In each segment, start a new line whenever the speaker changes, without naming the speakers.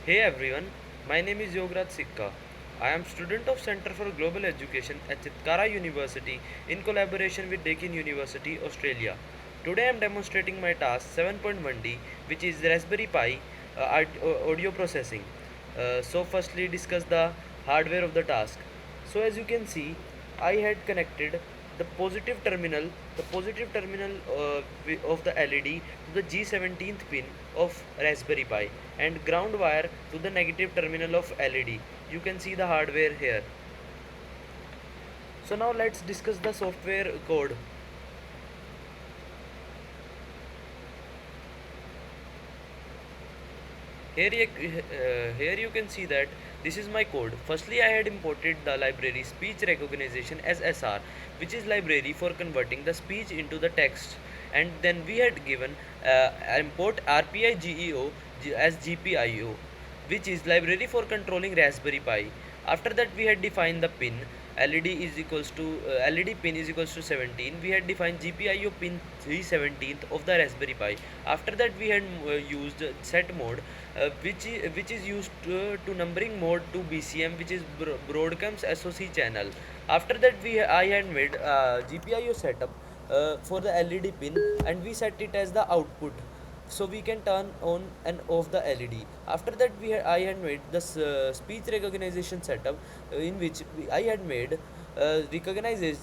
Hey everyone, my name is Yograj Sikka. I am student of Center for Global Education at Chitkara University in collaboration with Deakin University, Australia. Today I am demonstrating my task 7.1D, which is Raspberry Pi audio processing. So firstly discuss the hardware of the task. So as you can see, I had connected the positive terminal of the LED to the G17th pin of Raspberry Pi and ground wire to the negative terminal of LED. You can see the hardware here. So now let's discuss the software code. Here you can see that this is my code. Firstly, I had imported the library speech recognition as SR, which is library for converting the speech into the text. And then we had given import RPI as GPIO, which is library for controlling Raspberry Pi. After that, we had defined the pin. LED pin is equals to 17. We had defined GPIO pin 317th of the Raspberry Pi. After that, we had used set mode, which is used to numbering mode to BCM, which is Broadcom's SOC channel. After that, I had made GPIO setup for the LED pin, and we set it as the output, so we can turn on and off the LED. After that, I had made this speech recognition setup, in which I had made recognizer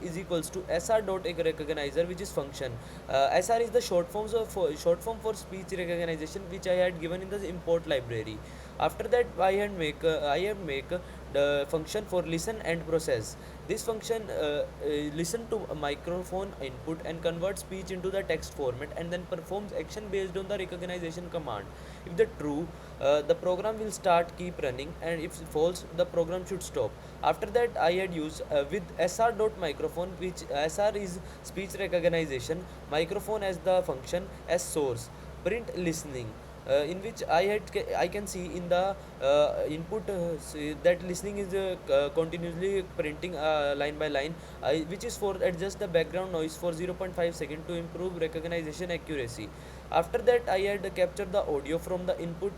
is equals to sr dot recognizer, which is function. Sr is the short form for speech recognition, which I had given in the import library. After that, I had make the function for listen and process. This function listen to a microphone input and converts speech into the text format, and then performs action based on the recognition command. If the true, the program will start keep running, and if false, the program should stop. After that, I had used with sr dot microphone, which sr is speech recognition, microphone as the function as source, print listening, in which I can see in the input, that listening is continuously printing line by line, which is for adjust the background noise for 0.5 second to improve recognition accuracy. After that, I had captured the audio from the input,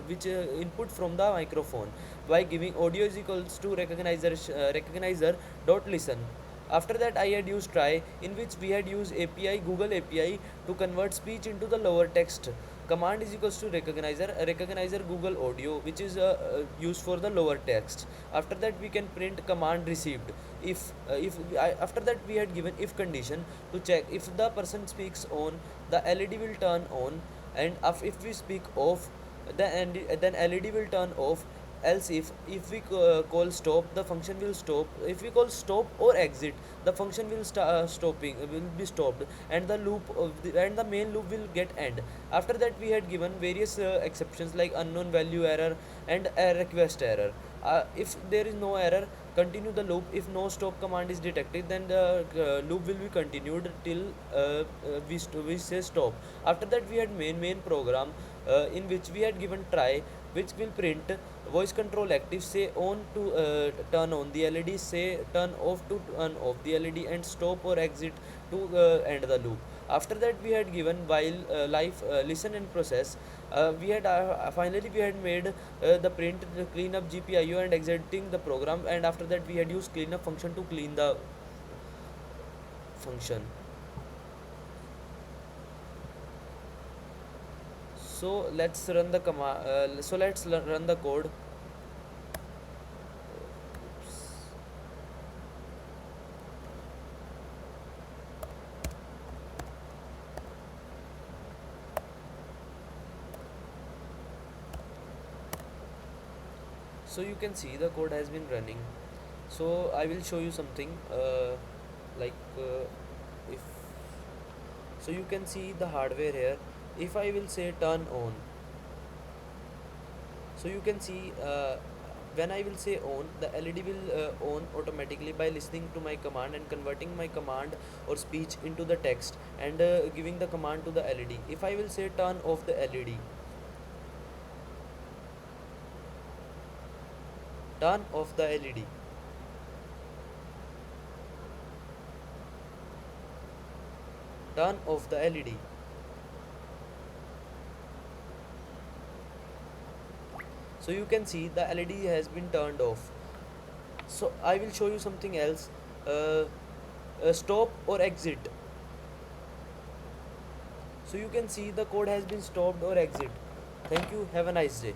which input from the microphone, by giving audio is equals to recognizer dot listen. After that, I had used try, in which we had used API Google API to convert speech into the lower text. Command is equals to recognizer Google audio, which is used for the lower text. After that, we can print command received. After that, we had given if condition to check if the person speaks on, the LED will turn on, and if we speak off, then LED will turn off. Else, if we call stop, the function will stop. If we call stop or exit, the function will will be stopped, and the main loop will get end. After that, we had given various exceptions like unknown value error and a request error. If there is no error, continue the loop. If no stop command is detected, then the loop will be continued till we say stop. After that, we had main program, in which we had given try, which will print voice control active, say on to turn on the LED, say turn off to turn off the LED, and stop or exit to end the loop. After that, we had given while live listen and process. We had Finally, we had made the print to clean up GPIO and exiting the program, and after that, we had used cleanup function to clean the function. So let's run the command. Run the code. So you can see the code has been running. So I will show you something, like if so you can see the hardware here. If I will say turn on, so you can see, when I will say on, the LED will on automatically by listening to my command and converting my command or speech into the text, and giving the command to the LED. If I will say turn off the LED, turn off the LED, turn off the LED. So you can see the LED has been turned off. So I will show you something else. uh, Stop or exit. So you can see the code has been stopped or exit. Thank you, have a nice day.